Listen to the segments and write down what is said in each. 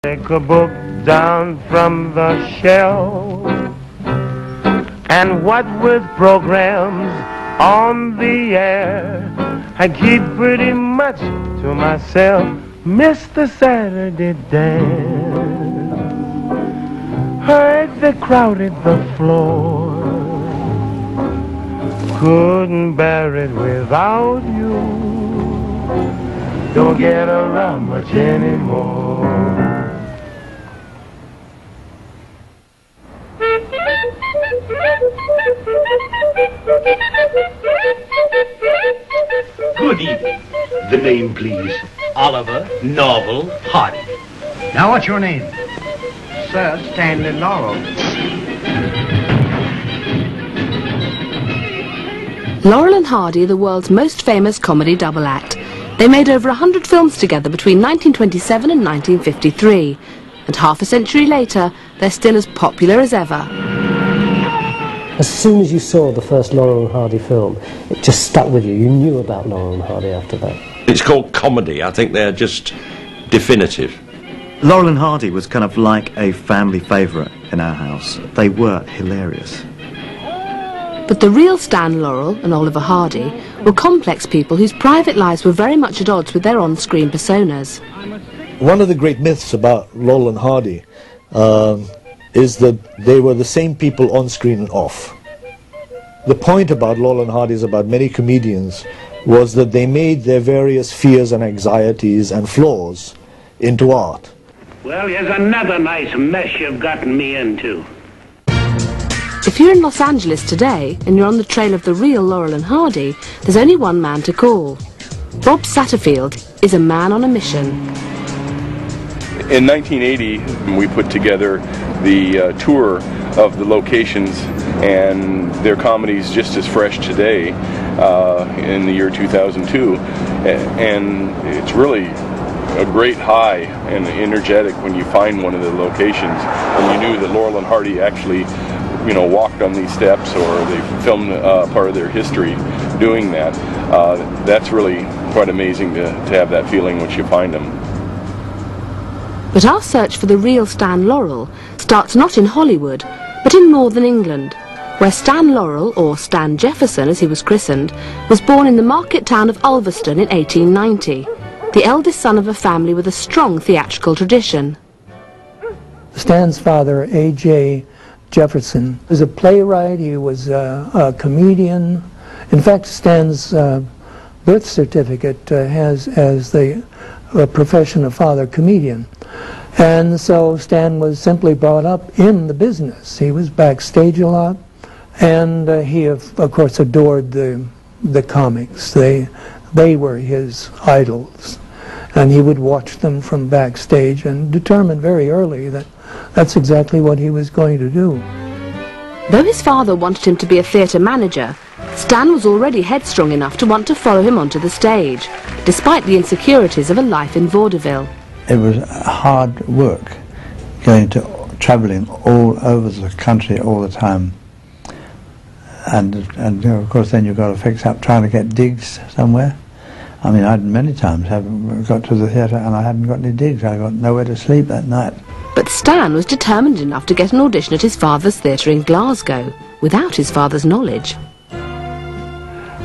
Take a book down from the shelf, and what with programs on the air, I keep pretty much to myself. Mr. Saturday dance, heard they crowded the floor, couldn't bear it without you, don't get around much anymore. Good evening. The name, please. Oliver Norval Hardy. Now, what's your name? Sir, Stanley Laurel. Laurel and Hardy are the world's most famous comedy double act. They made over 100 films together between 1927 and 1953. And half a century later, they're still as popular as ever. As soon as you saw the first Laurel and Hardy film, it just stuck with you. You knew about Laurel and Hardy after that. It's called comedy. I think they're just definitive. Laurel and Hardy was kind of like a family favourite in our house. They were hilarious. But the real Stan Laurel and Oliver Hardy were complex people whose private lives were very much at odds with their on-screen personas. One of the great myths about Laurel and Hardy is that they were the same people on screen and off. The point about Laurel and Hardy, as about many comedians, was that they made their various fears and anxieties and flaws into art. Well, here's another nice mess you've gotten me into. If you're in Los Angeles today and you're on the trail of the real Laurel and Hardy, there's only one man to call. Bob Satterfield is a man on a mission. In 1980, we put together the tour of the locations, and their comedy's just as fresh today in the year 2002. And it's really a great high and energetic when you find one of the locations and you knew that Laurel and Hardy actually, you know, walked on these steps, or they filmed part of their history doing that. That's really quite amazing to have that feeling once you find them. But our search for the real Stan Laurel starts not in Hollywood, but in northern England, where Stan Laurel, or Stan Jefferson as he was christened, was born in the market town of Ulverston in 1890, the eldest son of a family with a strong theatrical tradition. Stan's father, A.J. Jefferson, was a playwright, he was a comedian. In fact, Stan's birth certificate has as the profession of father comedian. And so Stan was simply brought up in the business. He was backstage a lot, and he of course adored the comics. They were his idols, and he would watch them from backstage and determined very early that that's exactly what he was going to do. Though his father wanted him to be a theatre manager, Stan was already headstrong enough to want to follow him onto the stage, despite the insecurities of a life in vaudeville. It was hard work, travelling all over the country all the time. And you know, of course then you've got to fix up trying to get digs somewhere. I mean, I'd many times got to the theatre and I hadn't got any digs. I got nowhere to sleep that night. But Stan was determined enough to get an audition at his father's theatre in Glasgow, without his father's knowledge.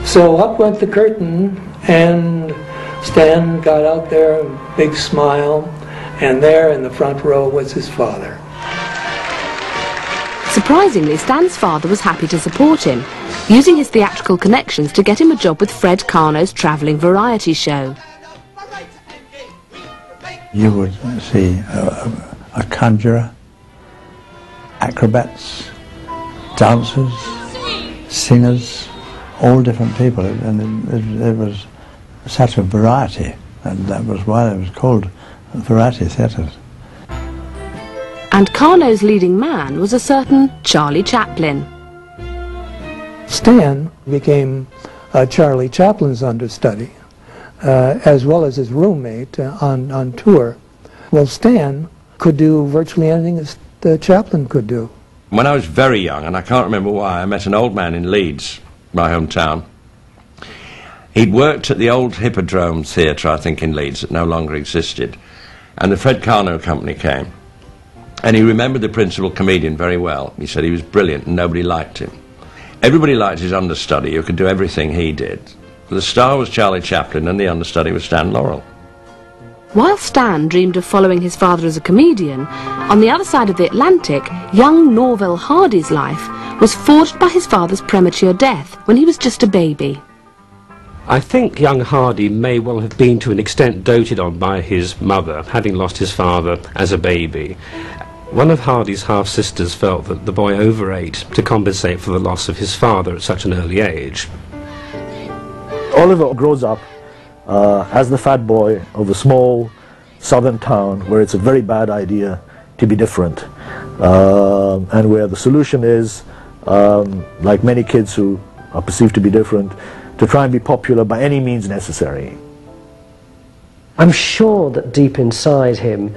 So up went the curtain, and Stan got out there, a big smile, and there in the front row was his father. Surprisingly, Stan's father was happy to support him, using his theatrical connections to get him a job with Fred Karno's travelling variety show. You would see a conjurer, acrobats, dancers, singers, all different people, and it was such a variety, and that was why it was called variety theatres. And Karno's leading man was a certain Charlie Chaplin. Stan became Charlie Chaplin's understudy, as well as his roommate on tour. Well, Stan could do virtually anything that Chaplin could do. When I was very young, and I can't remember why, I met an old man in Leeds, my hometown. He'd worked at the old Hippodrome Theatre, I think, in Leeds, that no longer existed. and the Fred Carno Company came. And he remembered the principal comedian very well. He said he was brilliant and nobody liked him. Everybody liked his understudy who could do everything he did. The star was Charlie Chaplin and the understudy was Stan Laurel. While Stan dreamed of following his father as a comedian, on the other side of the Atlantic, young Laurel Hardy's life was forged by his father's premature death when he was just a baby. I think young Hardy may well have been to an extent doted on by his mother, having lost his father as a baby. One of Hardy's half-sisters felt that the boy overate to compensate for the loss of his father at such an early age. Oliver grows up as the fat boy of a small southern town where it's a very bad idea to be different, and where the solution is, like many kids who are perceived to be different, to try and be popular by any means necessary. I'm sure that deep inside him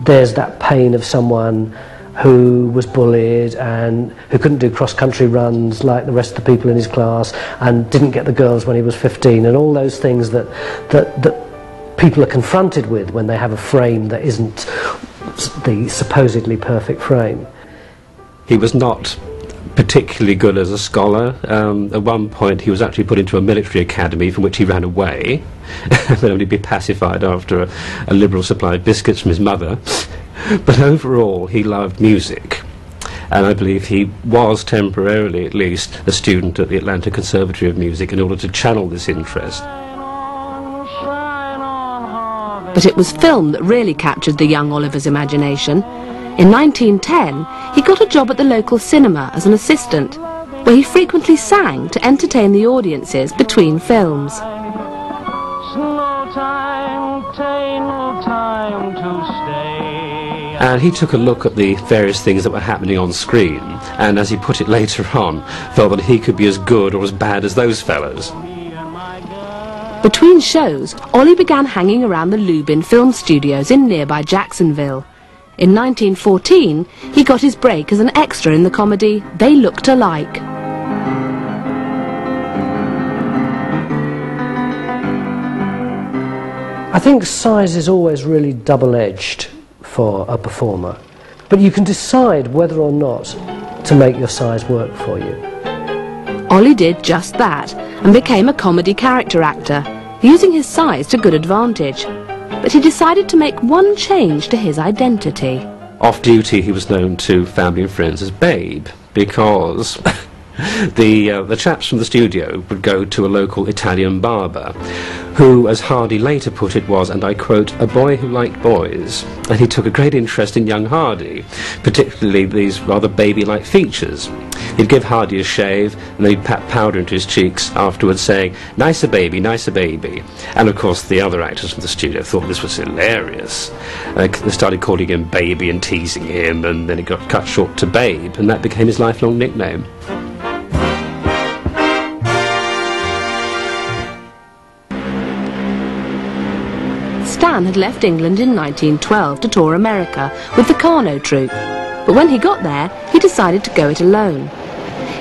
there's that pain of someone who was bullied and who couldn't do cross-country runs like the rest of the people in his class and didn't get the girls when he was 15, and all those things that people are confronted with when they have a frame that isn't the supposedly perfect frame. He was not particularly good as a scholar. At one point he was actually put into a military academy from which he ran away but only be pacified after a liberal supply of biscuits from his mother. But overall he loved music, and I believe he was temporarily at least a student at the Atlanta Conservatory of Music in order to channel this interest. But it was film that really captured the young Oliver's imagination. In 1910, he got a job at the local cinema as an assistant, where he frequently sang to entertain the audiences between films. And he took a look at the various things that were happening on screen, and as he put it later on, felt that he could be as good or as bad as those fellows. Between shows, Ollie began hanging around the Lubin film studios in nearby Jacksonville. In 1914, he got his break as an extra in the comedy They Looked Alike. I think size is always really double-edged for a performer, but you can decide whether or not to make your size work for you. Ollie did just that and became a comedy character actor, using his size to good advantage. But he decided to make one change to his identity. Off duty he was known to family and friends as Babe, because the chaps from the studio would go to a local Italian barber, who, as Hardy later put it, was, and I quote, a boy who liked boys. And he took a great interest in young Hardy, particularly these rather baby-like features. He'd give Hardy a shave, and then he'd pat powder into his cheeks, afterwards saying, nicer baby, nicer baby. And of course the other actors from the studio thought this was hilarious. They started calling him Baby and teasing him, and then it got cut short to Babe, and that became his lifelong nickname. Stan had left England in 1912 to tour America with the Carno troupe, but when he got there, he decided to go it alone.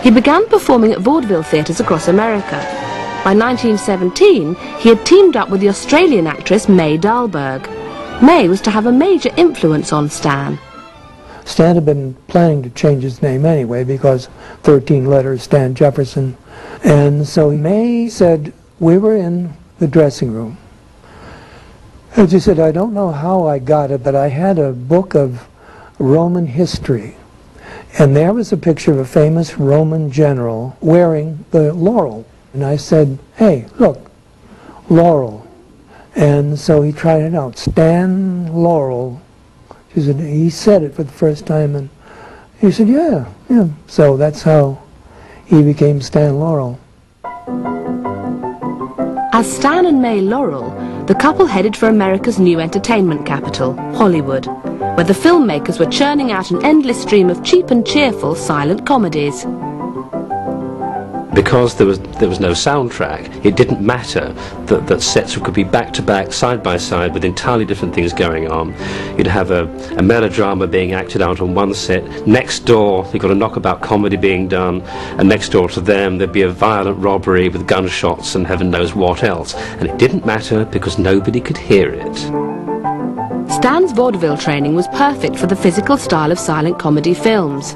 He began performing at vaudeville theatres across America. By 1917, he had teamed up with the Australian actress May Dahlberg. May was to have a major influence on Stan. Stan had been planning to change his name anyway because 13 letters, Stan Jefferson. And so May said, we were in the dressing room. And she said, I don't know how I got it, but I had a book of Roman history. And there was a picture of a famous Roman general wearing the laurel. And I said, hey, look, laurel. And so he tried it out, Stan Laurel. She said, he said it for the first time, and he said, yeah. So that's how he became Stan Laurel. As Stan and May Laurel, the couple headed for America's new entertainment capital, Hollywood, where the filmmakers were churning out an endless stream of cheap and cheerful silent comedies. Because there was no soundtrack, it didn't matter that sets could be back-to-back, side-by-side, with entirely different things going on. You'd have a melodrama being acted out on one set. Next door, you've got a knockabout comedy being done, and next door to them, there'd be a violent robbery with gunshots and heaven knows what else. And it didn't matter because nobody could hear it. Stan's vaudeville training was perfect for the physical style of silent comedy films.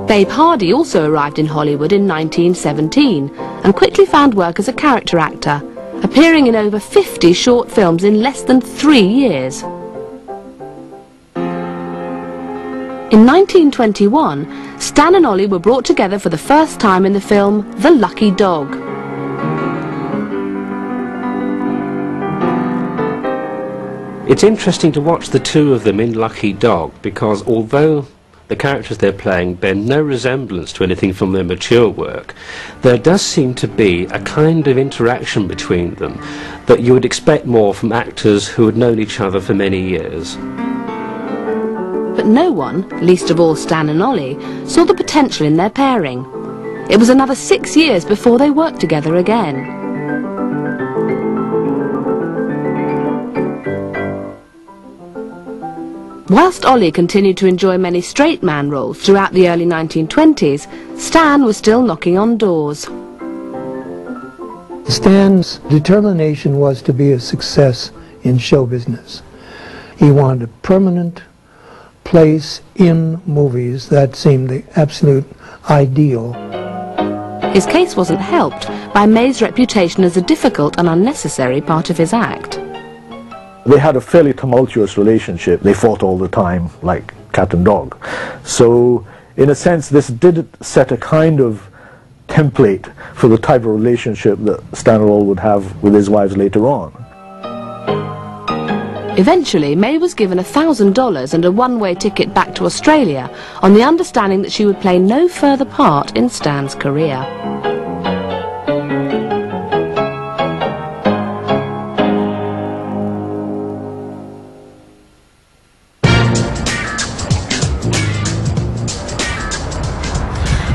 Babe Hardy also arrived in Hollywood in 1917 and quickly found work as a character actor, appearing in over 50 short films in less than 3 years. In 1921, Stan and Ollie were brought together for the first time in the film The Lucky Dog. It's interesting to watch the two of them in Lucky Dog, because although the characters they're playing bear no resemblance to anything from their mature work, there does seem to be a kind of interaction between them that you would expect more from actors who had known each other for many years. But no one, least of all Stan and Ollie, saw the potential in their pairing. It was another 6 years before they worked together again. Whilst Ollie continued to enjoy many straight man roles throughout the early 1920s, Stan was still knocking on doors. Stan's determination was to be a success in show business. He wanted a permanent place in movies. That seemed the absolute ideal. His case wasn't helped by May's reputation as a difficult and unnecessary part of his act. They had a fairly tumultuous relationship. They fought all the time, like cat and dog. So, in a sense, this did set a kind of template for the type of relationship that Stan Laurel would have with his wives later on. Eventually, May was given $1,000 and a one-way ticket back to Australia on the understanding that she would play no further part in Stan's career.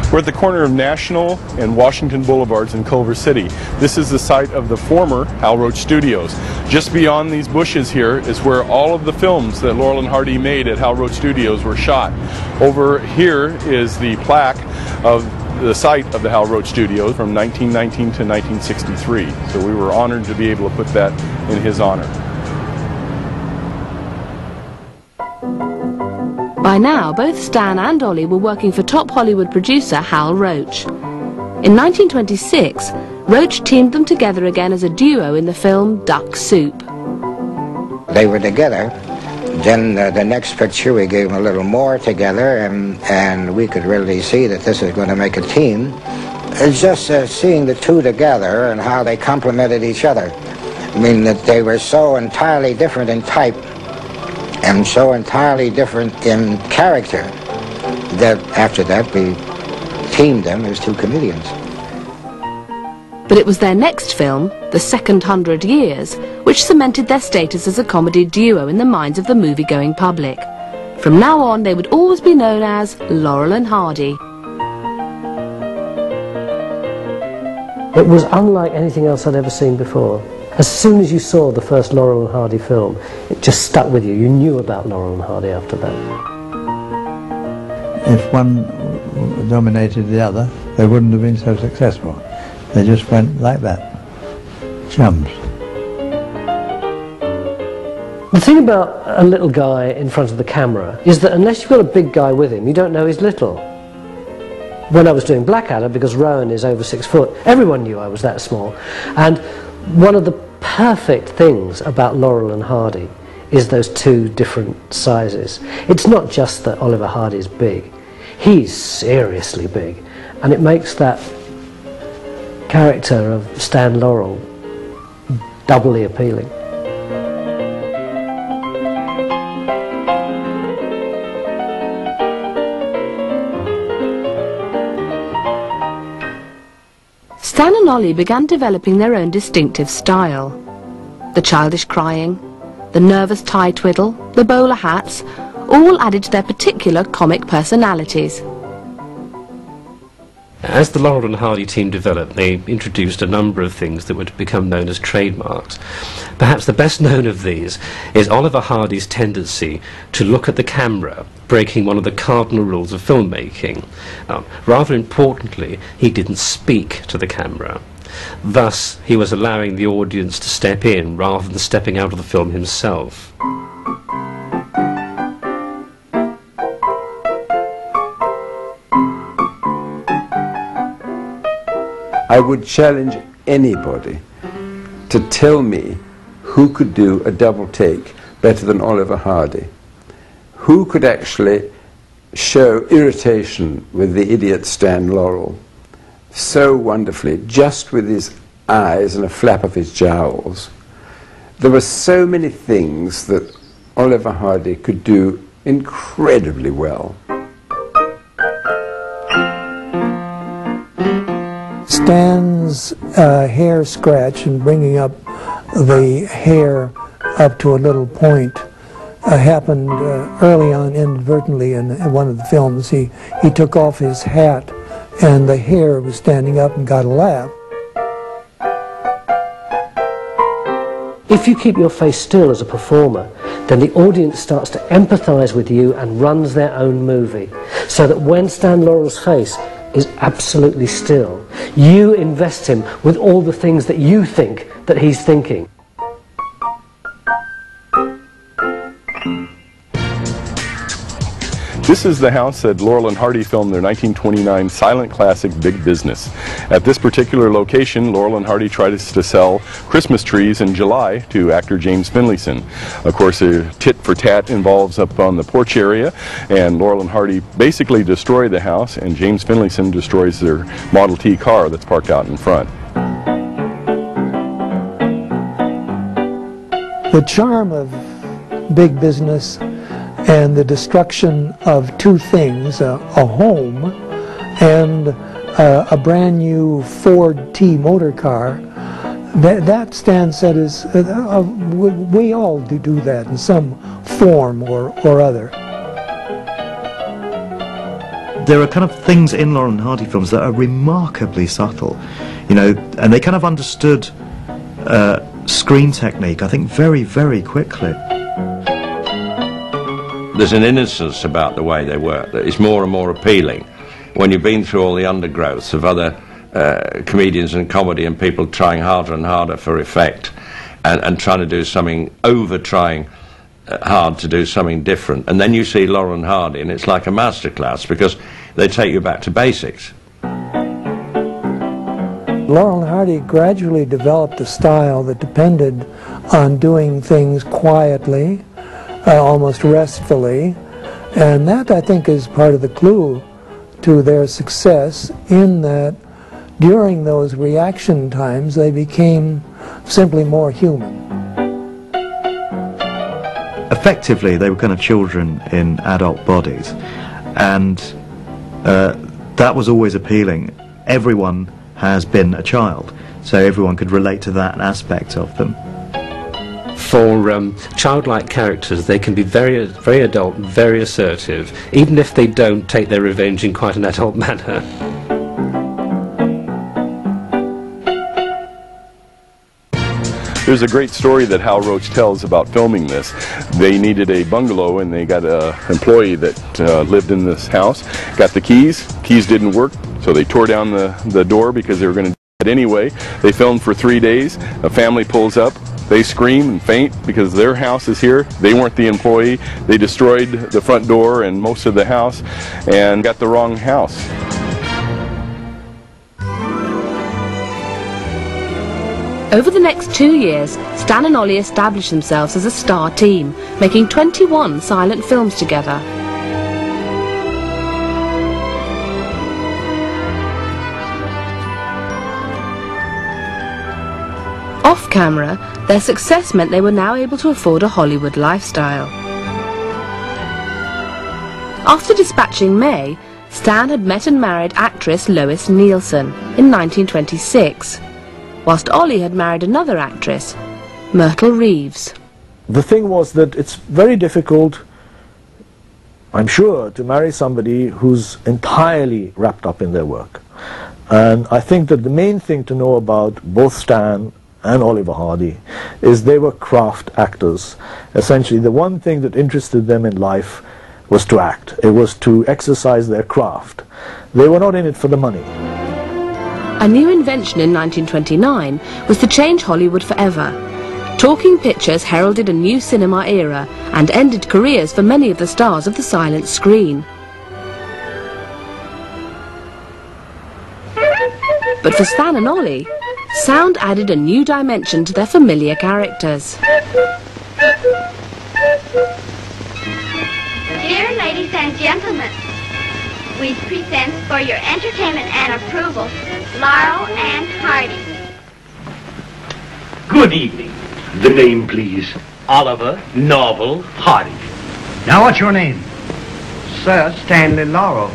We're at the corner of National and Washington Boulevards in Culver City. This is the site of the former Hal Roach Studios. Just beyond these bushes here is where all of the films that Laurel and Hardy made at Hal Roach Studios were shot. Over here is the plaque of the site of the Hal Roach Studios from 1919 to 1963. So we were honored to be able to put that in his honor. By now, both Stan and Ollie were working for top Hollywood producer Hal Roach. In 1926, Roach teamed them together again as a duo in the film Duck Soup. They were together. Then the next picture we gave them a little more together, and we could really see that this is going to make a team. It's just seeing the two together and how they complemented each other. I mean, that they were so entirely different in type and so entirely different in character that after that we teamed them as two comedians. But it was their next film, The Second 100 Years, which cemented their status as a comedy duo in the minds of the movie-going public. From now on, they would always be known as Laurel and Hardy. It was unlike anything else I'd ever seen before. As soon as you saw the first Laurel and Hardy film, it just stuck with you. You knew about Laurel and Hardy after that. If one dominated the other, they wouldn't have been so successful. They just went like that. Chums. The thing about a little guy in front of the camera is that unless you've got a big guy with him, you don't know he's little. When I was doing Blackadder, because Rowan is over 6 foot, everyone knew I was that small. And one of the perfect things about Laurel and Hardy is those two different sizes. It's not just that Oliver Hardy's big, he's seriously big, and it makes that character of Stan Laurel doubly appealing. Stan and Ollie began developing their own distinctive style. The childish crying, the nervous tie twiddle, the bowler hats, all added to their particular comic personalities. As the Laurel and Hardy team developed, they introduced a number of things that would become known as trademarks. Perhaps the best known of these is Oliver Hardy's tendency to look at the camera, breaking one of the cardinal rules of filmmaking. Rather importantly, he didn't speak to the camera. Thus, he was allowing the audience to step in rather than stepping out of the film himself. I would challenge anybody to tell me who could do a double take better than Oliver Hardy. Who could actually show irritation with the idiot Stan Laurel so wonderfully, just with his eyes and a flap of his jowls. There were so many things that Oliver Hardy could do incredibly well. Stan's hair scratch and bringing up the hair up to a little point happened early on inadvertently in one of the films. He took off his hat and the hair was standing up and got a laugh. If you keep your face still as a performer, then the audience starts to empathise with you and runs their own movie. So that when Stan Laurel's face is absolutely still, you invest him with all the things that you think that he's thinking. This is the house that Laurel and Hardy filmed their 1929 silent classic Big Business. At this particular location, Laurel and Hardy tried to sell Christmas trees in July to actor James Finlayson. Of course, a tit for tat involves up on the porch area, and Laurel and Hardy basically destroy the house, and James Finlayson destroys their Model T car that's parked out in front. The charm of Big Business and the destruction of two things, a home and a brand new Ford T motor car, that Stan said is, we all do that in some form or other. There are kind of things in Laurel and Hardy films that are remarkably subtle, you know, and they kind of understood screen technique, I think, very, very quickly. There's an innocence about the way they work that is more and more appealing when you've been through all the undergrowths of other comedians and comedy and people trying harder and harder for effect and trying to do something, trying hard to do something different. And then you see Laurel and Hardy and it's like a masterclass because they take you back to basics. Laurel and Hardy gradually developed a style that depended on doing things quietly, almost restfully, and that, I think, is part of the clue to their success, in that during those reaction times they became simply more human. Effectively, they were kind of children in adult bodies, and that was always appealing. Everyone has been a child, so everyone could relate to that aspect of them. For childlike characters, they can be very adult, very assertive, even if they don't take their revenge in quite an adult manner. There's a great story that Hal Roach tells about filming this. They needed a bungalow and they got an employee that lived in this house, got the keys. Keys didn't work, so they tore down the door because they were going to do it anyway. They filmed for 3 days. A family pulls up. They scream and faint because their house is here. They weren't the employee. They destroyed the front door and most of the house and got the wrong house. Over the next 2 years, Stan and Ollie established themselves as a star team, making 21 silent films together. Off camera, their success meant they were now able to afford a Hollywood lifestyle. After dispatching May, Stan had met and married actress Lois Nielsen in 1926, whilst Ollie had married another actress, Myrtle Reeves. The thing was that it's very difficult, I'm sure, to marry somebody who's entirely wrapped up in their work. And I think that the main thing to know about both Stan and Oliver Hardy is they were craft actors. Essentially, the one thing that interested them in life was to act. It was to exercise their craft. They were not in it for the money. A new invention in 1929 was to change Hollywood forever. Talking pictures heralded a new cinema era and ended careers for many of the stars of the silent screen. But for Stan and Ollie, sound added a new dimension to their familiar characters. Dear ladies and gentlemen, we present for your entertainment and approval, Laurel and Hardy. Good evening. The name, please. Oliver Norval Hardy. Now, what's your name? Sir Stanley Laurel.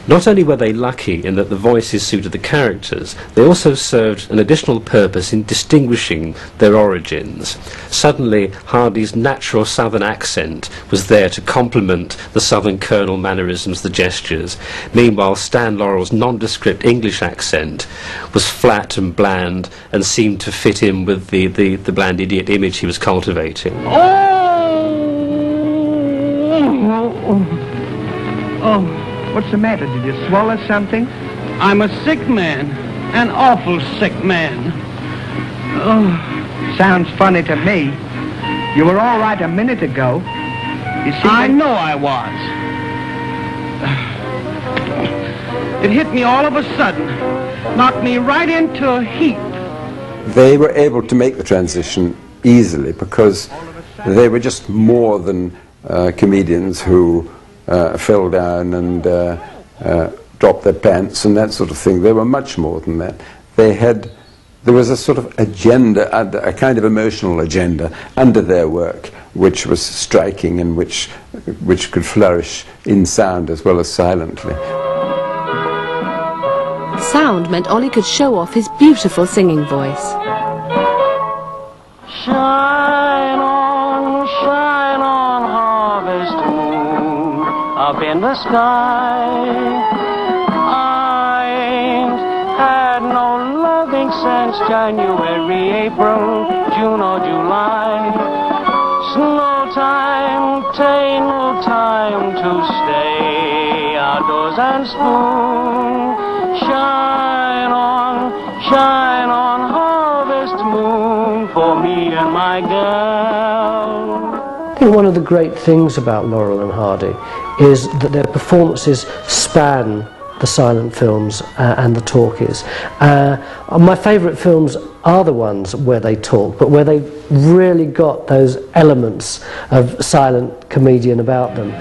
Not only were they lucky in that the voices suited the characters, they also served an additional purpose in distinguishing their origins. Suddenly, Hardy's natural southern accent was there to complement the southern colonel mannerisms, the gestures. Meanwhile, Stan Laurel's nondescript English accent was flat and bland and seemed to fit in with the bland idiot image he was cultivating. Oh. What's the matter? Did you swallow something? I'm a sick man. An awful sick man. Oh, sounds funny to me. You were all right a minute ago. You see, I know I was. It hit me all of a sudden. Knocked me right into a heap. They were able to make the transition easily because they were just more than comedians who fell down and dropped their pants and that sort of thing. They were much more than that. There was a sort of agenda, a kind of emotional agenda under their work, which was striking and which could flourish in sound as well as silently. Sound meant Ollie could show off his beautiful singing voice. Shine on, harvest moon, up in the sky. I ain't had no loving since January, April, June or July. Snow time, tain't no time to stay outdoors and spoon. Shine on, harvest moon, for me and my girl. I think one of the great things about Laurel and Hardy is that their performances span the silent films and the talkies. My favourite films are the ones where they talk, but where they've really got those elements of silent comedian about them.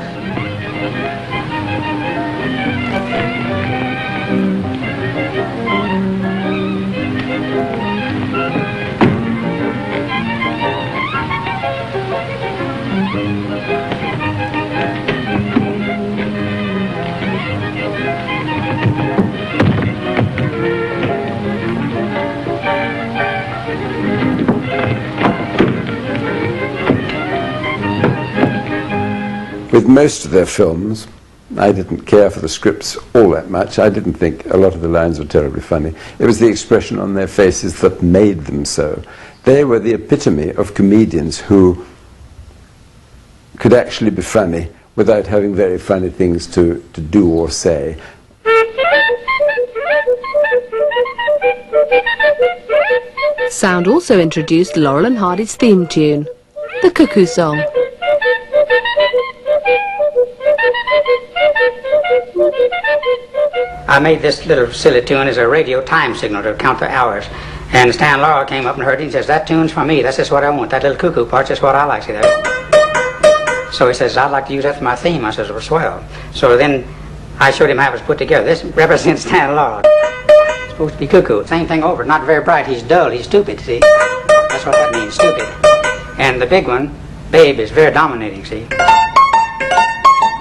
With most of their films, I didn't care for the scripts all that much. I didn't think a lot of the lines were terribly funny. It was the expression on their faces that made them so. They were the epitome of comedians who could actually be funny without having very funny things to do or say. Sound also introduced Laurel and Hardy's theme tune, the Cuckoo Song. I made this little silly tune as a radio time signal to count the hours. And Stan Laurel came up and heard it and says, that tune's for me, that's just what I want. That little cuckoo part's just what I like. See that? So he says, I'd like to use that for my theme. I says, well, swell. So then I showed him how it was put together. This represents Stan Laurel. It's supposed to be cuckoo. Same thing over. Not very bright. He's dull. He's stupid, see? That's what that means, stupid. And the big one, Babe, is very dominating, see?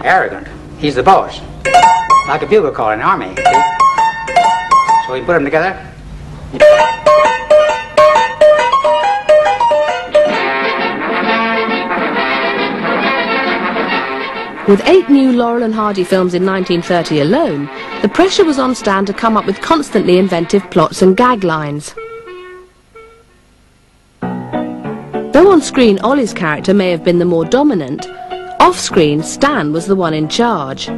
Arrogant. He's the boss. Like a bugle call in the army, see? So we put them together. With 8 new Laurel and Hardy films in 1930 alone, the pressure was on Stan to come up with constantly inventive plots and gag lines. Though on screen Ollie's character may have been the more dominant, off-screen Stan was the one in charge.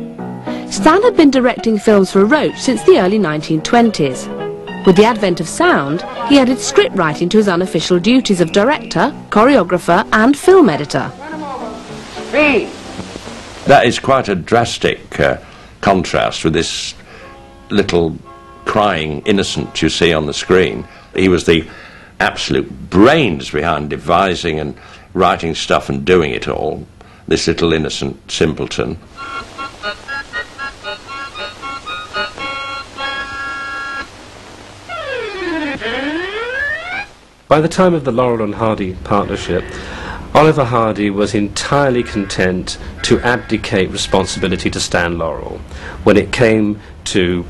Stan had been directing films for Roach since the early 1920s. With the advent of sound, he added script writing to his unofficial duties of director, choreographer and film editor. That is quite a drastic contrast with this little crying innocent you see on the screen. He was the absolute brains behind devising and writing stuff and doing it all, this little innocent simpleton. By the time of the Laurel and Hardy partnership, Oliver Hardy was entirely content to abdicate responsibility to Stan Laurel. When it came to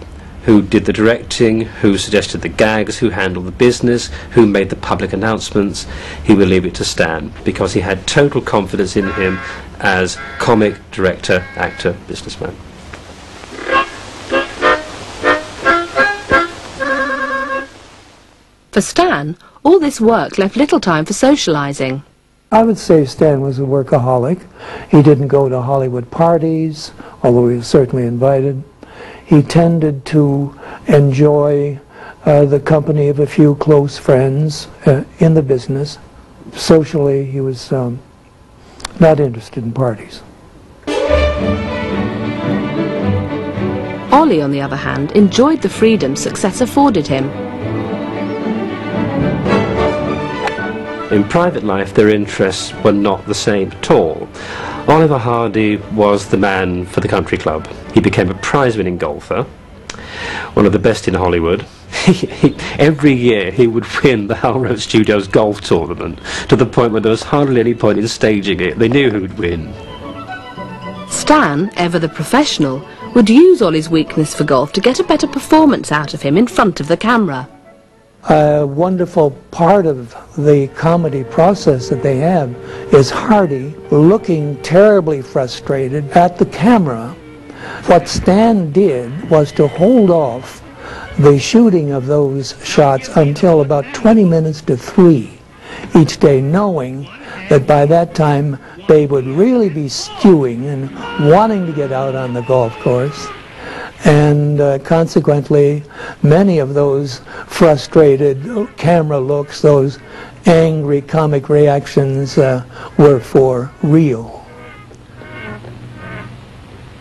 who did the directing, who suggested the gags, who handled the business, who made the public announcements, he would leave it to Stan, because he had total confidence in him as comic, director, actor, businessman. For Stan, all this work left little time for socializing. I would say Stan was a workaholic. He didn't go to Hollywood parties, although he was certainly invited. He tended to enjoy the company of a few close friends in the business. Socially, he was not interested in parties. Ollie, on the other hand, enjoyed the freedom success afforded him. In private life, their interests were not the same at all. Oliver Hardy was the man for the country club. He became a prize-winning golfer, one of the best in Hollywood. Every year he would win the Hal Roach Studios golf tournament, to the point where there was hardly any point in staging it. They knew who would win. Stan, ever the professional, would use Ollie's weakness for golf to get a better performance out of him in front of the camera. A wonderful part of the comedy process that they have is Hardy looking terribly frustrated at the camera. What Stan did was to hold off the shooting of those shots until about 20 minutes to 3 each day, knowing that by that time they would really be stewing and wanting to get out on the golf course. And consequently, many of those frustrated camera looks, those angry comic reactions were for real.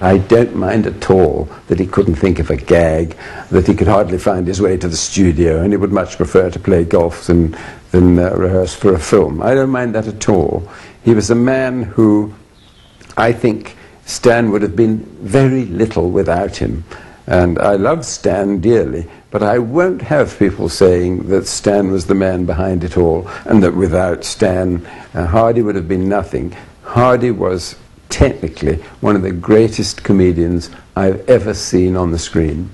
I don't mind at all that he couldn't think of a gag, that he could hardly find his way to the studio, and he would much prefer to play golf than rehearse for a film. I don't mind that at all. He was a man who, I think, Stan would have been very little without him. And I love Stan dearly, but I won't have people saying that Stan was the man behind it all, and that without Stan, Hardy would have been nothing. Hardy was technically one of the greatest comedians I've ever seen on the screen.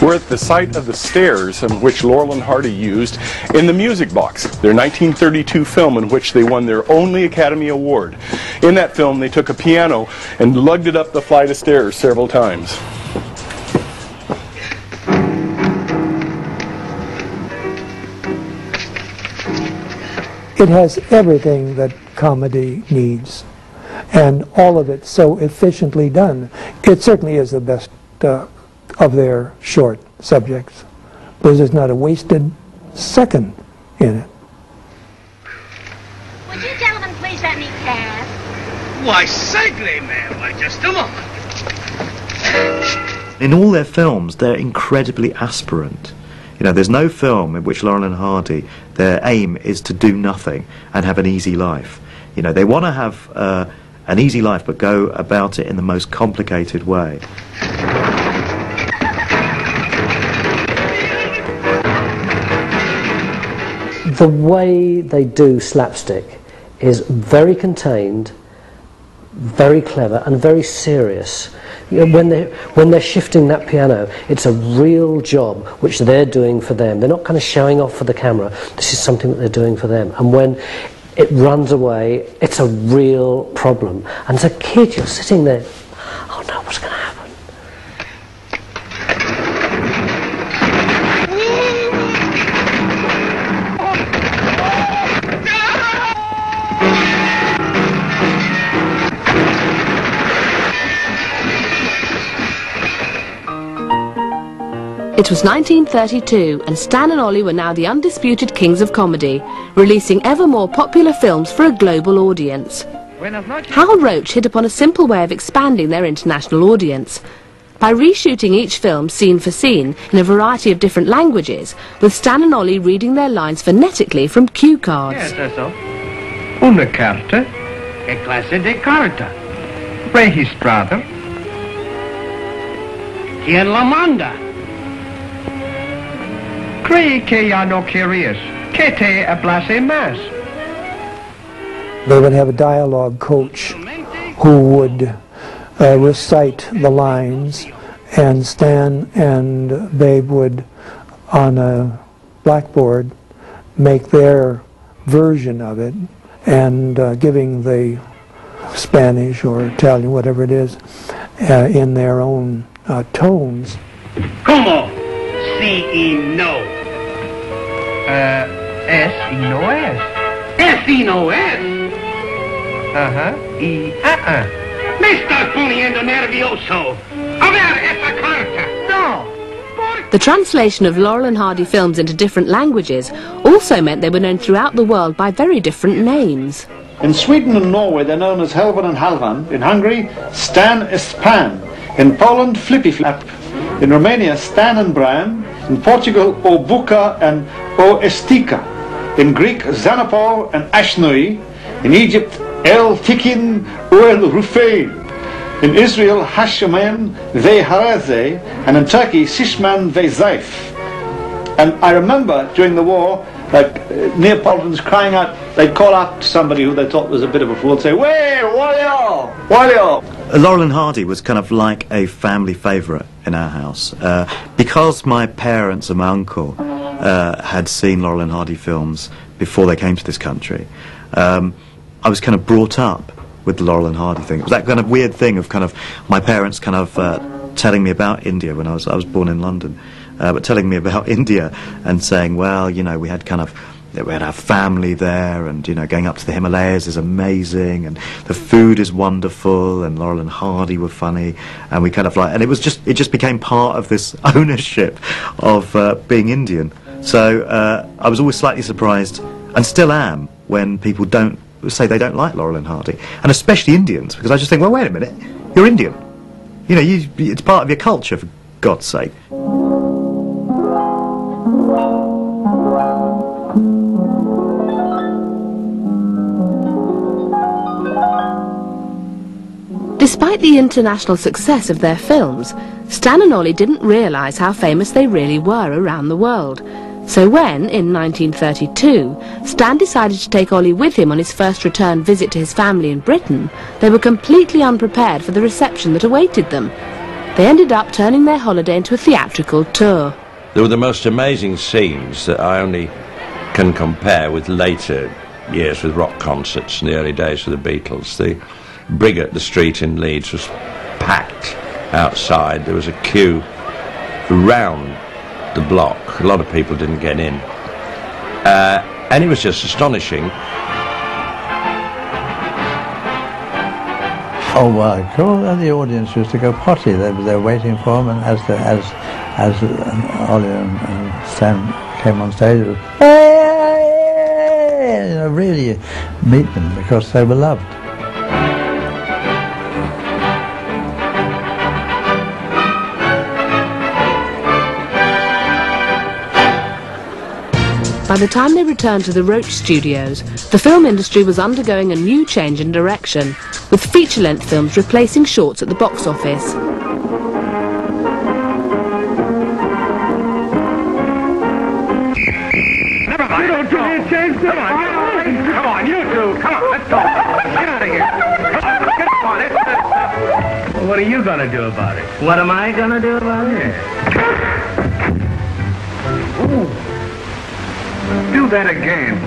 We're at the site of the stairs in which Laurel and Hardy used in The Music Box, their 1932 film in which they won their only Academy Award. In that film, they took a piano and lugged it up the flight of stairs several times. It has everything that comedy needs, and all of it so efficiently done. It certainly is the best of their short subjects, because there's not a wasted second in it. Would you gentlemen please let me pass? Why, certainly, ma'am. Why, just a moment. In all their films, they're incredibly aspirant. You know, there's no film in which Laurel and Hardy, their aim is to do nothing and have an easy life. You know, they want to have an easy life, but go about it in the most complicated way. The way they do slapstick is very contained, very clever and very serious. You know, when they're shifting that piano, it's a real job which they're doing for them. They're not kind of showing off for the camera. This is something that they're doing for them. And when it runs away, it's a real problem. And as a kid, you're sitting there, oh no, what's going to happen? It was 1932 and Stan and Ollie were now the undisputed kings of comedy, releasing ever more popular films for a global audience. Hal Roach hit upon a simple way of expanding their international audience. By reshooting each film scene for scene in a variety of different languages, with Stan and Ollie reading their lines phonetically from cue cards. Yes, eso. Una carta. ¿Qué clase de carta? Registrada. ¿Quién la manda? Creí que ya no querías. Que te hablase más. They would have a dialogue coach who would recite the lines, and Stan and Babe would, on a blackboard, make their version of it, and giving the Spanish or Italian, whatever it is, in their own tones. ¿Cómo? Sí y no. Es y no es. Es y no es. Ajá. Y Me estás poniendo nervioso. A ver esa carta. No. The translation of Laurel and Hardy films into different languages also meant they were known throughout the world by very different names. In Sweden and Norway they're known as Helvan and Halvan. In Hungary, Stan and Span. In Poland, Flippy Flap. In Romania, Stan and Bran. In Portugal, O Buca and O Estica. In Greek, Xanapol and Ashnoi. In Egypt, El Tikin El Rufain. In Israel, Hashaman Ve Haraze. And in Turkey, Sishman Ve Zaif. And I remember during the war, like Neapolitans crying out, they'd call out to somebody who they thought was a bit of a fool and say, "Way, Walio! Walio!" Laurel and Hardy was kind of like a family favourite in our house. Because my parents and my uncle had seen Laurel and Hardy films before they came to this country, I was kind of brought up with the Laurel and Hardy thing. It was that kind of weird thing of kind of my parents kind of telling me about India when I was born in London, but telling me about India and saying, well, you know, we had our family there, and, you know, going up to the Himalayas is amazing, and the food is wonderful, and Laurel and Hardy were funny, and we kind of like, and it just became part of this ownership of being Indian. So I was always slightly surprised, and still am, when people don't say they don't like Laurel and Hardy, and especially Indians, because I just think, well, wait a minute, you're Indian, you know, it's part of your culture, for God's sake. Despite the international success of their films, Stan and Ollie didn't realise how famous they really were around the world. So when, in 1932, Stan decided to take Ollie with him on his first return visit to his family in Britain, they were completely unprepared for the reception that awaited them. They ended up turning their holiday into a theatrical tour. There were the most amazing scenes that I only can compare with later years with rock concerts in the early days of the Beatles. The brig at the street in Leeds was packed outside. There was a queue round the block. A lot of people didn't get in. And it was just astonishing. Oh my God! And the audience used to go potty. They were waiting for him, and as Ollie and Stan came on stage, it was, hey, you know, really meet them because they were loved. By the time they returned to the Roach Studios, the film industry was undergoing a new change in direction, with feature-length films replacing shorts at the box office. Never mind. You don't give me a chance. Come on, you two. Come on, let's go. Get out of here. Get on, let's well, what are you going to do about it? What am I going to do about it? Ooh. Do that again.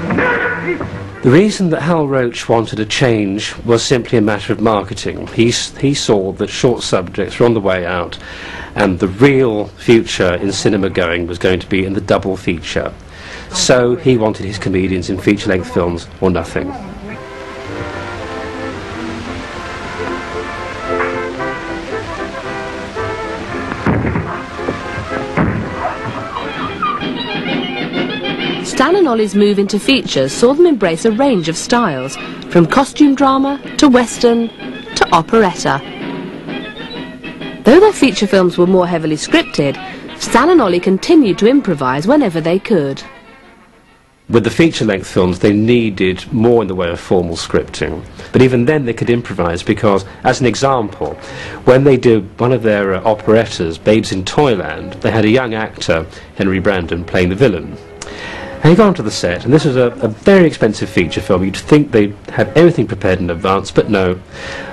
The reason that Hal Roach wanted a change was simply a matter of marketing. He saw that short subjects were on the way out, and the real future in cinema going was going to be in the double feature. So he wanted his comedians in feature-length films or nothing. Stan and Ollie's move into features saw them embrace a range of styles, from costume drama to western to operetta. Though their feature films were more heavily scripted, Stan and Ollie continued to improvise whenever they could. With the feature-length films, they needed more in the way of formal scripting. But even then they could improvise because, as an example, when they did one of their operettas, Babes in Toyland, they had a young actor, Henry Brandon, playing the villain. And he got onto the set, and this was a very expensive feature film. You'd think they'd had everything prepared in advance, but no.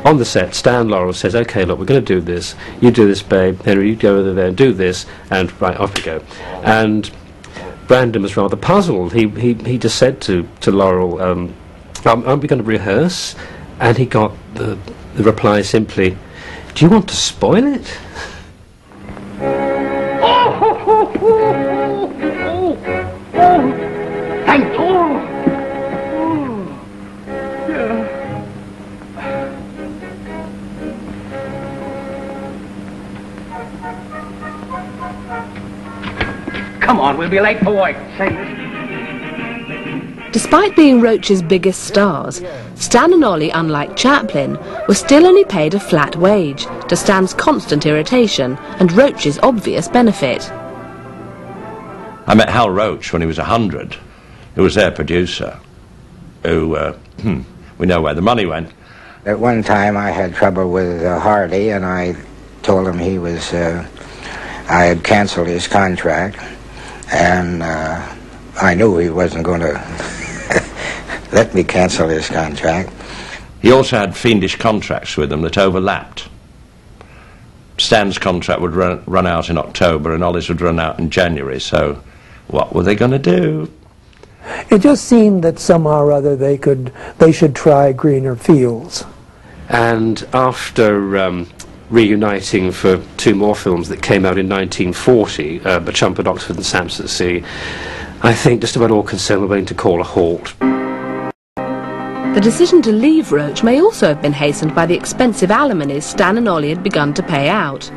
On the set, Stan Laurel says, "OK, look, we're going to do this. You do this, babe. Henry, you go over there and do this." And right, off we go. And Brandon was rather puzzled. He just said to Laurel, aren't we going to rehearse? And he got the reply simply, "Do you want to spoil it?" Thank you. Come on, we'll be late for work. Say this. Despite being Roach's biggest stars, Stan and Ollie, unlike Chaplin, were still only paid a flat wage, to Stan's constant irritation and Roach's obvious benefit. I met Hal Roach when he was 100, who was their producer, who, we know where the money went. At one time I had trouble with Hardy, and I told him he was, I had canceled his contract, and I knew he wasn't going to let me cancel his contract. He also had fiendish contracts with them that overlapped. Stan's contract would run out in October and Ollie's would run out in January, so what were they going to do? It just seemed that somehow or other they should try greener fields. And after reuniting for two more films that came out in 1940, Bachump at Oxford and Samson at Sea, I think just about all concerned were willing to call a halt. The decision to leave Roach may also have been hastened by the expensive alimonies Stan and Ollie had begun to pay out.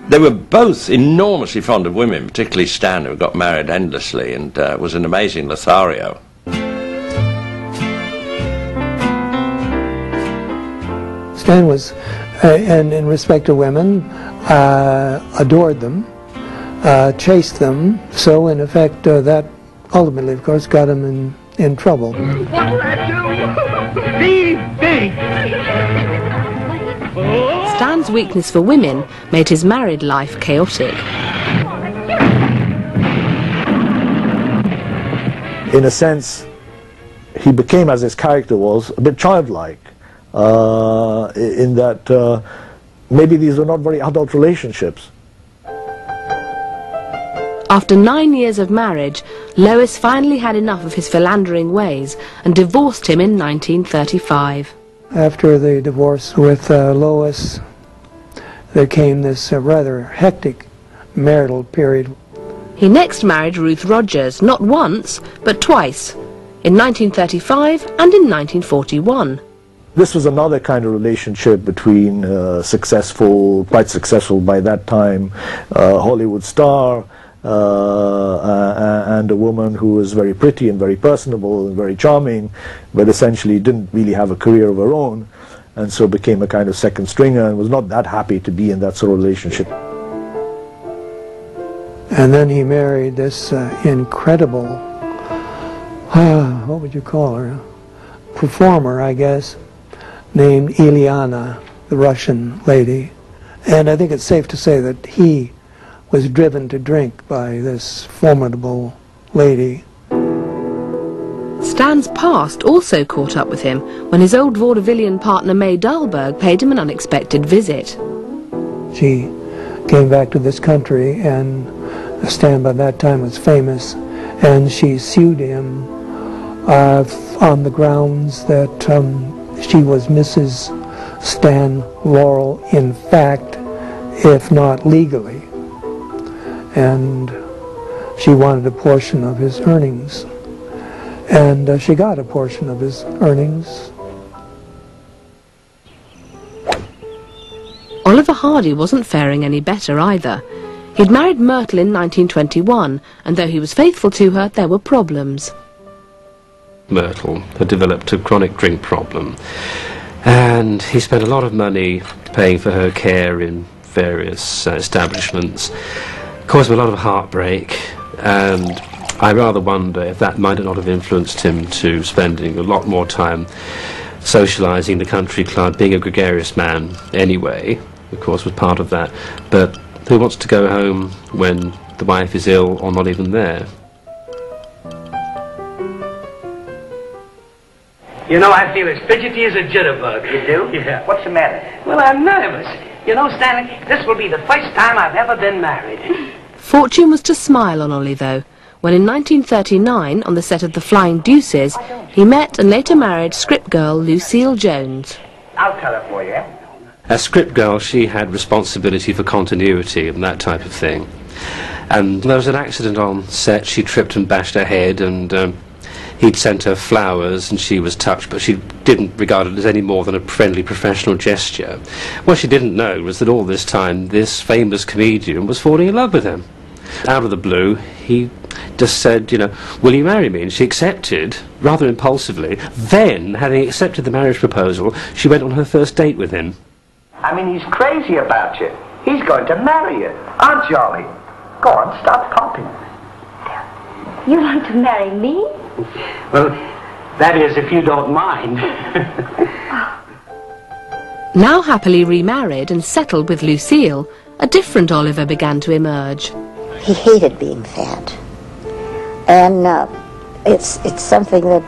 They were both enormously fond of women, particularly Stan, who got married endlessly and was an amazing Lothario. Stan was, and in respect to women, adored them, chased them, so in effect that ultimately, of course, got him in trouble. What did I do? Be big! Stan's weakness for women made his married life chaotic. In a sense, he became, as his character was, a bit childlike, in that maybe these were not very adult relationships. After 9 years of marriage, Lois finally had enough of his philandering ways and divorced him in 1935. After the divorce with Lois, there came this rather hectic marital period. He next married Ruth Rogers, not once, but twice, in 1935 and in 1941. This was another kind of relationship between successful, quite successful by that time, Hollywood star, and a woman who was very pretty and very personable and very charming, but essentially didn't really have a career of her own, and so became a kind of second stringer and was not that happy to be in that sort of relationship. And then he married this incredible, what would you call her, performer, I guess, named Ilyana, the Russian lady. And I think it's safe to say that he was driven to drink by this formidable lady. Stan's past also caught up with him when his old vaudevillian partner May Dahlberg paid him an unexpected visit. She came back to this country, and Stan by that time was famous, and she sued him on the grounds that she was Mrs. Stan Laurel in fact, if not legally. And she wanted a portion of his earnings. And she got a portion of his earnings. Oliver Hardy wasn't faring any better either. He'd married Myrtle in 1921, and though he was faithful to her, there were problems. Myrtle had developed a chronic drink problem, and he spent a lot of money paying for her care in various establishments. Caused him a lot of heartbreak, and I rather wonder if that might not have influenced him to spending a lot more time socialising the country club, being a gregarious man anyway, of course, was part of that. But who wants to go home when the wife is ill or not even there? You know, I feel as fidgety as a jitterbug. You do? Yeah. What's the matter? Well, I'm nervous. You know, Stanley, this will be the first time I've ever been married. Fortune was to smile on Ollie, though, when in 1939, on the set of The Flying Deuces, he met and later married script girl Lucille Jones. I'll tell her for you. As script girl, she had responsibility for continuity and that type of thing. And there was an accident on set. She tripped and bashed her head, and he'd sent her flowers, and she was touched, but she didn't regard it as any more than a friendly professional gesture. What she didn't know was that all this time, this famous comedian was falling in love with him. Out of the blue, he just said, you know, will you marry me? And she accepted, rather impulsively. Then, having accepted the marriage proposal, she went on her first date with him. I mean, he's crazy about you. He's going to marry you. Aren't you, Ollie? Go on, stop talking. You'd like to marry me? Well, that is, if you don't mind. Now happily remarried and settled with Lucille, a different Oliver began to emerge. He hated being fat. And it's something that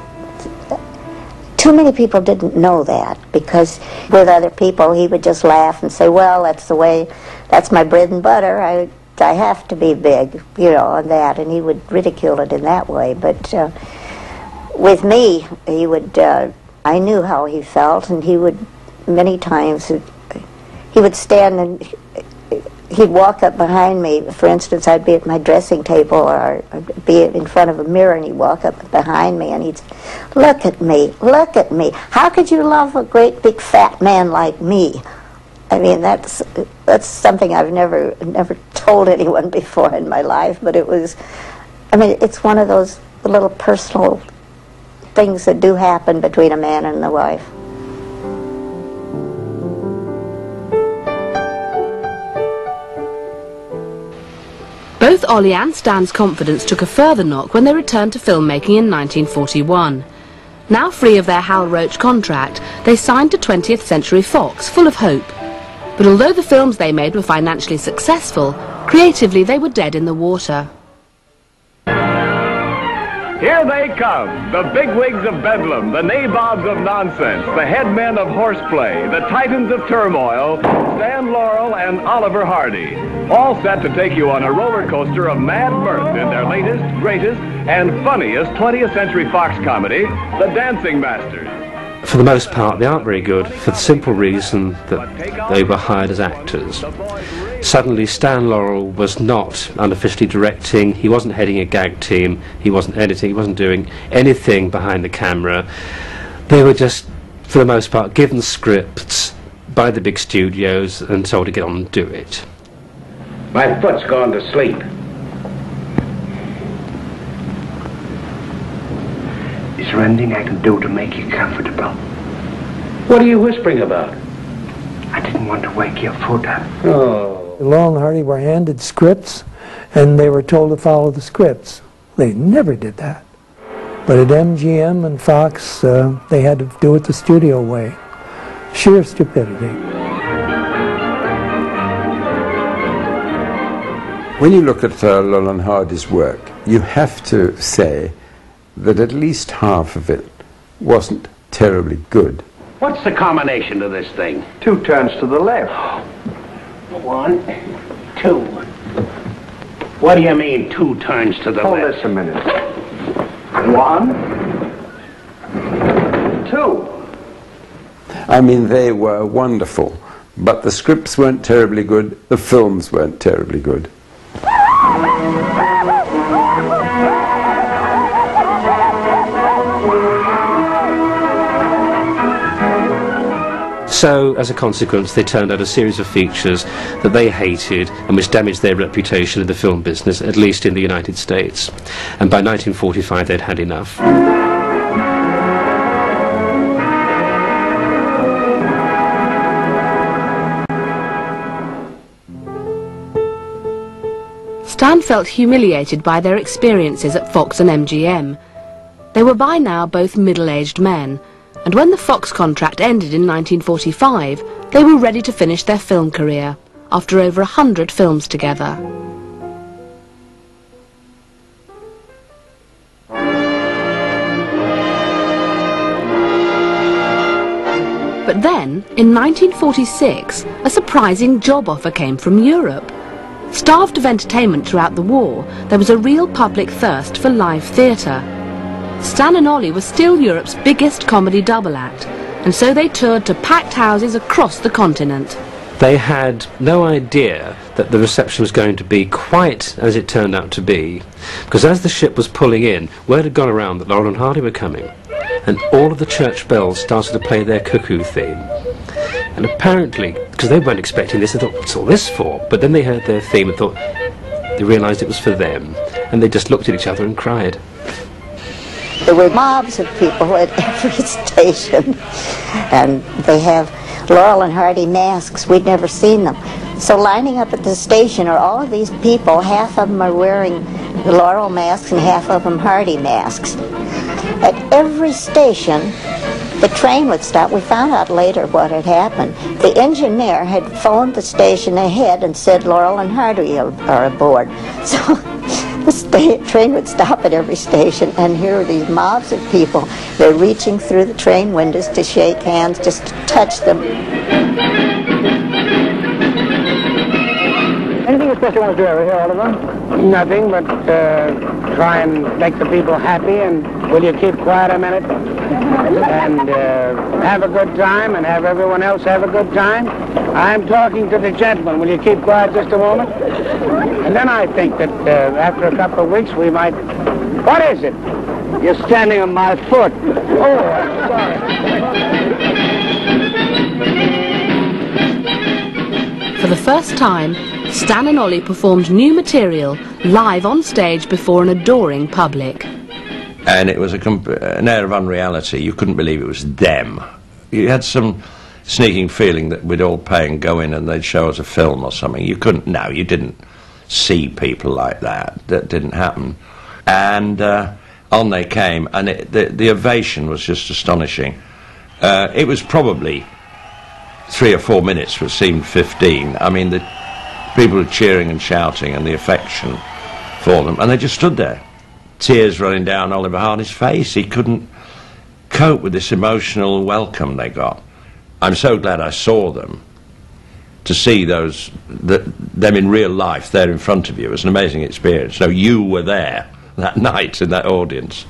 too many people didn't know that, because with other people he would just laugh and say, well, that's the way, that's my bread and butter. I have to be big, you know, and that, and he would ridicule it in that way. But with me, he would, I knew how he felt, and he would, many times, he would stand and he'd walk up behind me. For instance, I'd be at my dressing table, or I'd be in front of a mirror, and he'd walk up behind me, and he'd say, look at me, look at me. How could you love a great big fat man like me? I mean, that's something I've never told anyone before in my life, but it was, I mean, it's one of those little personal things that do happen between a man and the wife. Both Ollie and Stan's confidence took a further knock when they returned to filmmaking in 1941. Now free of their Hal Roach contract, they signed to 20th Century Fox, full of hope. But although the films they made were financially successful, creatively they were dead in the water. Here they come, the bigwigs of Bedlam, the nabobs of nonsense, the headmen of horseplay, the titans of turmoil, Stan Laurel and Oliver Hardy, all set to take you on a roller coaster of mad mirth in their latest, greatest, and funniest 20th Century Fox comedy, The Dancing Masters. For the most part, they aren't very good, for the simple reason that they were hired as actors. Suddenly, Stan Laurel was not unofficially directing, he wasn't heading a gag team, he wasn't editing, he wasn't doing anything behind the camera. They were just, for the most part, given scripts by the big studios and told to get on and do it. My foot's gone to sleep. Is there anything I can do to make you comfortable? What are you whispering about? I didn't want to wake your foot up. Oh. Laurel and Hardy were handed scripts, and they were told to follow the scripts. They never did that. But at MGM and Fox, they had to do it the studio way. Sheer stupidity. When you look at Laurel and Hardy's work, you have to say that at least half of it wasn't terribly good. What's the combination to this thing? 2 turns to the left. 1, 2. What do you mean, 2 turns to the left? Hold this a minute. 1, 2. I mean, they were wonderful, but the scripts weren't terribly good, the films weren't terribly good. So, as a consequence, they turned out a series of features that they hated and which damaged their reputation in the film business, at least in the United States. And by 1945, they'd had enough. Stan felt humiliated by their experiences at Fox and MGM. They were by now both middle-aged men, and when the Fox contract ended in 1945, they were ready to finish their film career, after over 100 films together. But then, in 1946, a surprising job offer came from Europe. Starved of entertainment throughout the war, there was a real public thirst for live theatre. Stan and Ollie were still Europe's biggest comedy double act, and so they toured to packed houses across the continent. They had no idea that the reception was going to be quite as it turned out to be, because as the ship was pulling in, word had gone around that Laurel and Hardy were coming, and all of the church bells started to play their cuckoo theme. And apparently, because they weren't expecting this, they thought, what's all this for? But then they heard their theme and thought, they realised it was for them, and they just looked at each other and cried. There were mobs of people at every station, and they have Laurel and Hardy masks. We'd never seen them. So lining up at the station are all of these people. Half of them are wearing the Laurel masks and half of them Hardy masks. At every station, the train would stop. We found out later what had happened. The engineer had phoned the station ahead and said Laurel and Hardy are aboard. So the train would stop at every station, and here are these mobs of people. They're reaching through the train windows to shake hands, just to touch them. Anything especially you want to do over here, Oliver? Nothing, but try and make the people happy, and will you keep quiet a minute? And have a good time, and have everyone else have a good time. I'm talking to the gentleman. Will you keep quiet just a moment? And then I think that after a couple of weeks we might... What is it? You're standing on my foot. Oh, I'm sorry. For the first time, Stan and Ollie performed new material live on stage before an adoring public. And it was an air of unreality. You couldn't believe it was them. You had some sneaking feeling that we'd all pay and go in and they'd show us a film or something. You couldn't, no, you didn't see people like that. That didn't happen. And on they came, and the ovation was just astonishing. It was probably 3 or 4 minutes, but seemed 15. I mean, the people were cheering and shouting, and the affection for them, and they just stood there, tears running down Oliver Hardy's face. He couldn't cope with this emotional welcome they got. I'm so glad I saw them. To see them in real life there in front of you was an amazing experience. So you were there that night in that audience.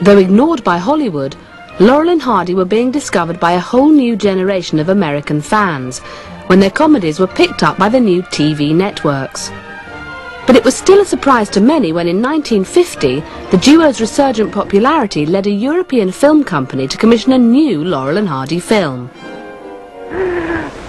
Though ignored by Hollywood, Laurel and Hardy were being discovered by a whole new generation of American fans when their comedies were picked up by the new TV networks. But it was still a surprise to many when in 1950 the duo's resurgent popularity led a European film company to commission a new Laurel and Hardy film.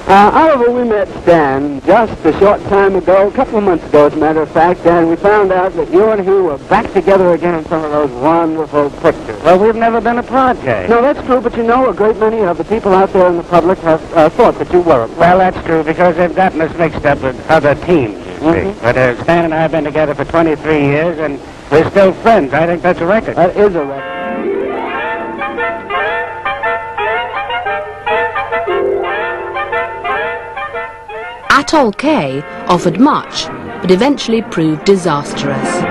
Oliver, we met Stan just a short time ago, a couple of months ago as a matter of fact, and we found out that you and he were back together again in some of those wonderful pictures. Well, we've never been a project. No, that's true, but you know a great many of the people out there in the public have thought that you were. Well, that's true, because they've gotten us mixed up with other teams, you see. But Stan and I have been together for 23 years, and we're still friends. I think that's a record. That is a record. Atoll K offered much, but eventually proved disastrous.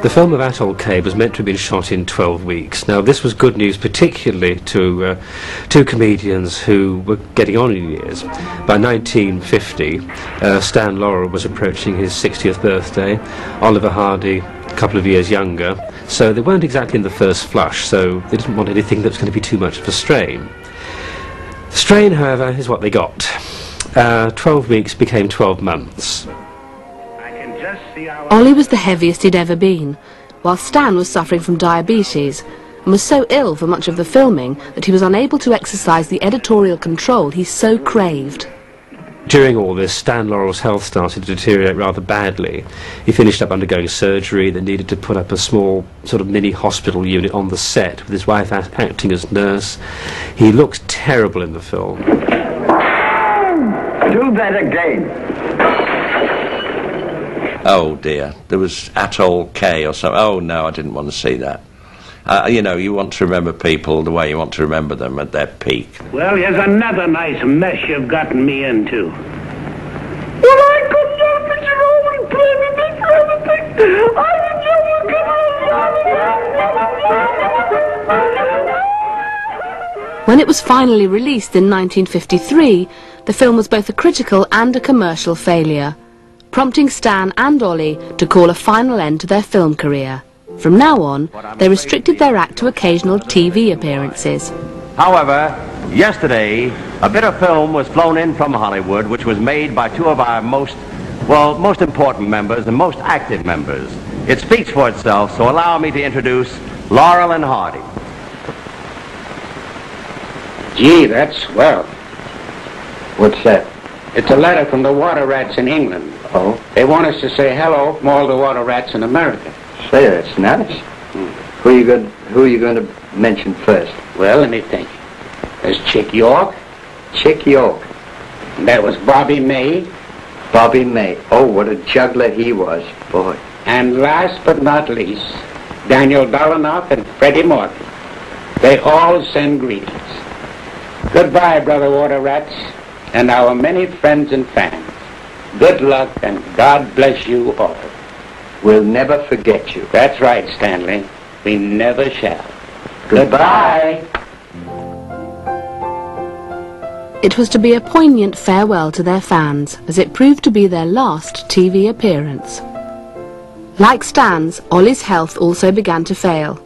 The film of Atoll K was meant to have been shot in 12 weeks. Now, this was good news, particularly to two comedians who were getting on in years. By 1950, Stan Laurel was approaching his 60th birthday, Oliver Hardy a couple of years younger, so they weren't exactly in the first flush, so they didn't want anything that was going to be too much of a strain. The strain, however, is what they got. 12 weeks became 12 months. I can just Ollie was the heaviest he'd ever been, while Stan was suffering from diabetes and was so ill for much of the filming that he was unable to exercise the editorial control he so craved. During all this, Stan Laurel's health started to deteriorate rather badly. He finished up undergoing surgery that needed to put up a small sort of mini hospital unit on the set with his wife acting as nurse. He looked terrible in the film. Do that again. Oh dear, there was Atoll K or something. Oh no, I didn't want to see that. You know, you want to remember people the way you want to remember them at their peak. Well, here's another nice mess you've gotten me into. Well, I couldn't help it, you know, when playing this kind of thing. I When it was finally released in 1953, the film was both a critical and a commercial failure, prompting Stan and Ollie to call a final end to their film career. From now on, they restricted their act to occasional TV appearances. However, yesterday, a bit of film was flown in from Hollywood, which was made by two of our most important members and most active members. It speaks for itself, so allow me to introduce Laurel and Hardy. Gee, that's swell. What's that? It's a letter from the water rats in England. Oh? They want us to say hello from all the water rats in America. Say, that's nice. Who are you going to mention first? Well, let me think. There's Chick York. Chick York. And there was Bobby May. Bobby May. Oh, what a juggler he was, boy. And last but not least, Daniel Dolinoff and Freddie Morton. They all send greetings. Goodbye, brother water rats, and our many friends and fans. Good luck, and God bless you all. We'll never forget you. That's right, Stanley. We never shall. Goodbye. It was to be a poignant farewell to their fans, as it proved to be their last TV appearance. Like Stan's, Ollie's health also began to fail.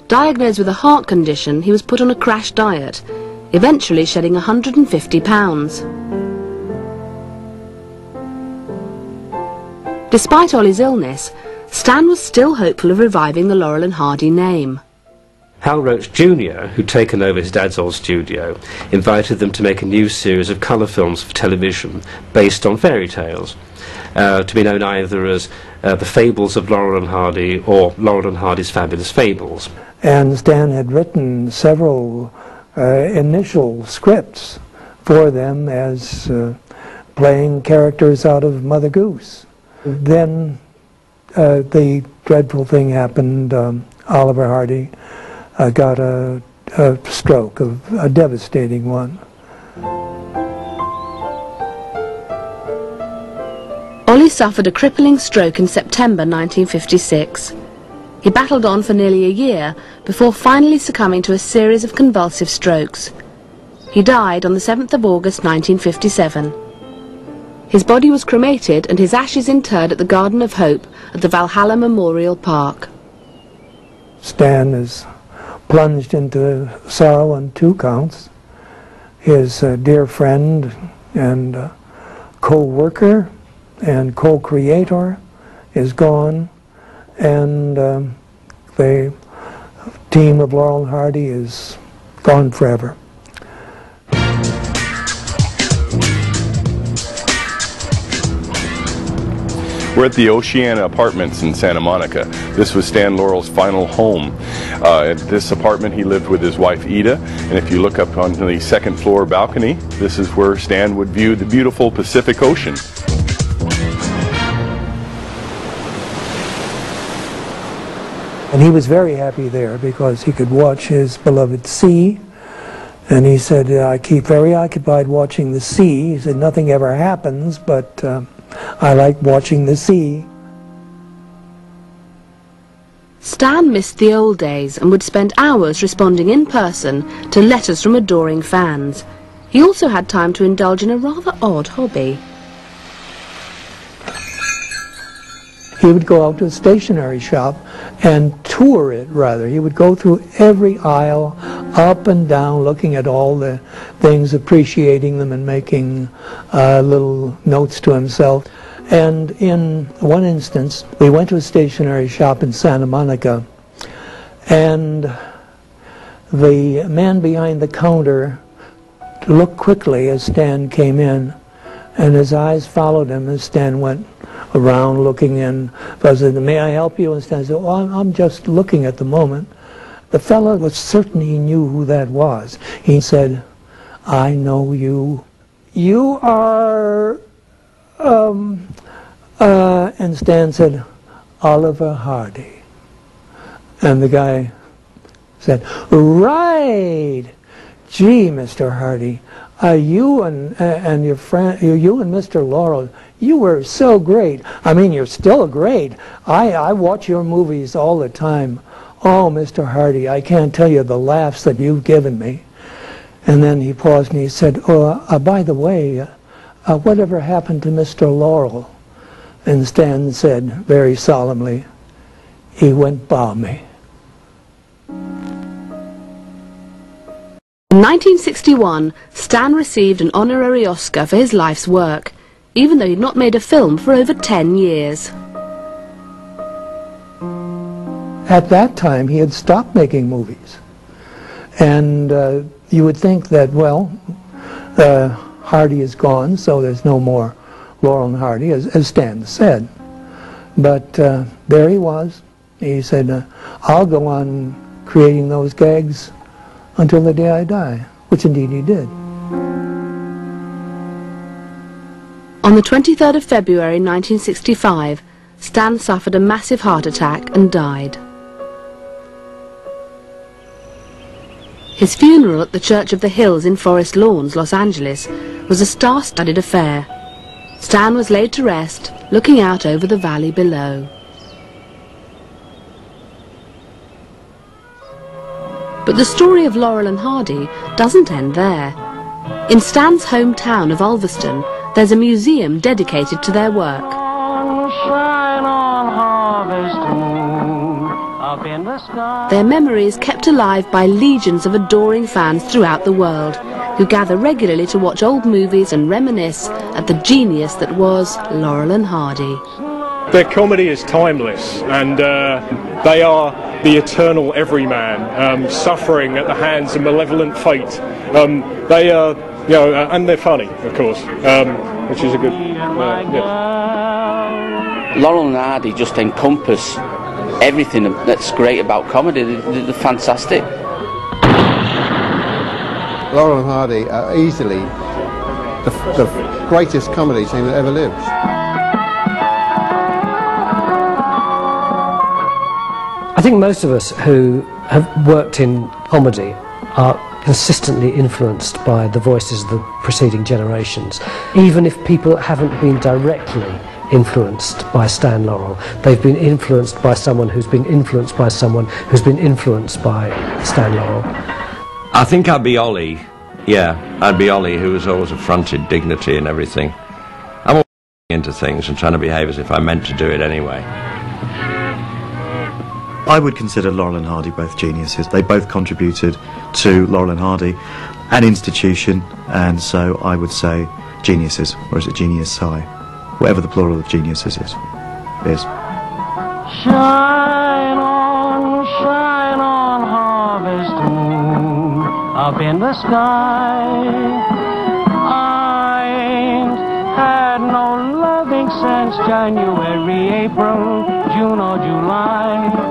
Diagnosed with a heart condition, he was put on a crash diet, eventually shedding 150 pounds. Despite Ollie's illness, Stan was still hopeful of reviving the Laurel and Hardy name. Hal Roach Jr., who'd taken over his dad's old studio, invited them to make a new series of colour films for television based on fairy tales, to be known either as The Fables of Laurel and Hardy or Laurel and Hardy's Fabulous Fables. And Stan had written several initial scripts for them as playing characters out of Mother Goose. Then the dreadful thing happened. Oliver Hardy got a stroke, a devastating one. Ollie suffered a crippling stroke in September 1956. He battled on for nearly a year before finally succumbing to a series of convulsive strokes. He died on the 7th of August 1957. His body was cremated and his ashes interred at the Garden of Hope at the Valhalla Memorial Park. Stan is plunged into sorrow on 2 counts. His dear friend and co-worker and co-creator is gone, and the team of Laurel and Hardy is gone forever. We're at the Oceana Apartments in Santa Monica. This was Stan Laurel's final home. At this apartment he lived with his wife Ida, and if you look up on the 2nd floor balcony, this is where Stan would view the beautiful Pacific Ocean. And he was very happy there because he could watch his beloved sea. And he said, I keep very occupied watching the sea. He said, nothing ever happens, but I like watching the sea. Stan missed the old days and would spend hours responding in person to letters from adoring fans. He also had time to indulge in a rather odd hobby. He would go out to a stationery shop and tour it, rather. He would go through every aisle, up and down, looking at all the things, appreciating them, and making little notes to himself. And in one instance, we went to a stationery shop in Santa Monica, and the man behind the counter looked quickly as Stan came in, and his eyes followed him as Stan went around looking in. I said, "May I help you?" And Stan said, "Oh, I'm just looking at the moment." The fellow was certain he knew who that was. He said, "I know you. You are..." and Stan said, "Oliver Hardy." And the guy said, "Right! Gee, Mr. Hardy, you and your friend, you and Mr. Laurel, you were so great. I mean, you're still great. I watch your movies all the time. Oh, Mr. Hardy, I can't tell you the laughs that you've given me." And then he paused and he said, "Oh, by the way, whatever happened to Mr. Laurel?" And Stan said very solemnly, "He went balmy." In 1961, Stan received an honorary Oscar for his life's work, even though he'd not made a film for over 10 years. At that time, he had stopped making movies. And you would think that, well, Hardy is gone, so there's no more Laurel and Hardy, as Stan said. But there he was. He said, "I'll go on creating those gags until the day I die," which indeed he did. On the 23rd of February 1965, Stan suffered a massive heart attack and died. His funeral at the Church of the Hills in Forest Lawns, Los Angeles, was a star-studded affair. Stan was laid to rest, looking out over the valley below. But the story of Laurel and Hardy doesn't end there. In Stan's hometown of Ulverston, there's a museum dedicated to their work. Their memory is kept alive by legions of adoring fans throughout the world, who gather regularly to watch old movies and reminisce at the genius that was Laurel and Hardy. Their comedy is timeless, and they are the eternal everyman, suffering at the hands of malevolent fate. They are, you know, and they're funny, of course, which is a good. Yeah. Laurel and Hardy just encompass everything that's great about comedy. They're fantastic. Laurel and Hardy are easily the greatest comedy team that ever lived. I think most of us who have worked in comedy are consistently influenced by the voices of the preceding generations. Even if people haven't been directly influenced by Stan Laurel, they've been influenced by someone who's been influenced by someone who's been influenced by Stan Laurel. I think I'd be Ollie. Yeah, I'd be Ollie, who has always affronted dignity and everything. I'm always into things and trying to behave as if I meant to do it anyway. I would consider Laurel and Hardy both geniuses. They both contributed to Laurel and Hardy, an institution, and so I would say geniuses, or is it genius-i? Whatever the plural of geniuses is. Shine on, harvest moon, up in the sky. I ain't had no loving since January, April, June or July.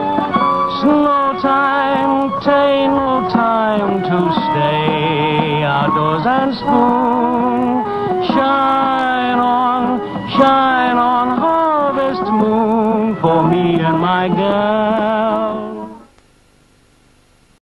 No time, ta'n't no time to stay outdoors and spoon. Shine on, harvest moon, for me and my gal.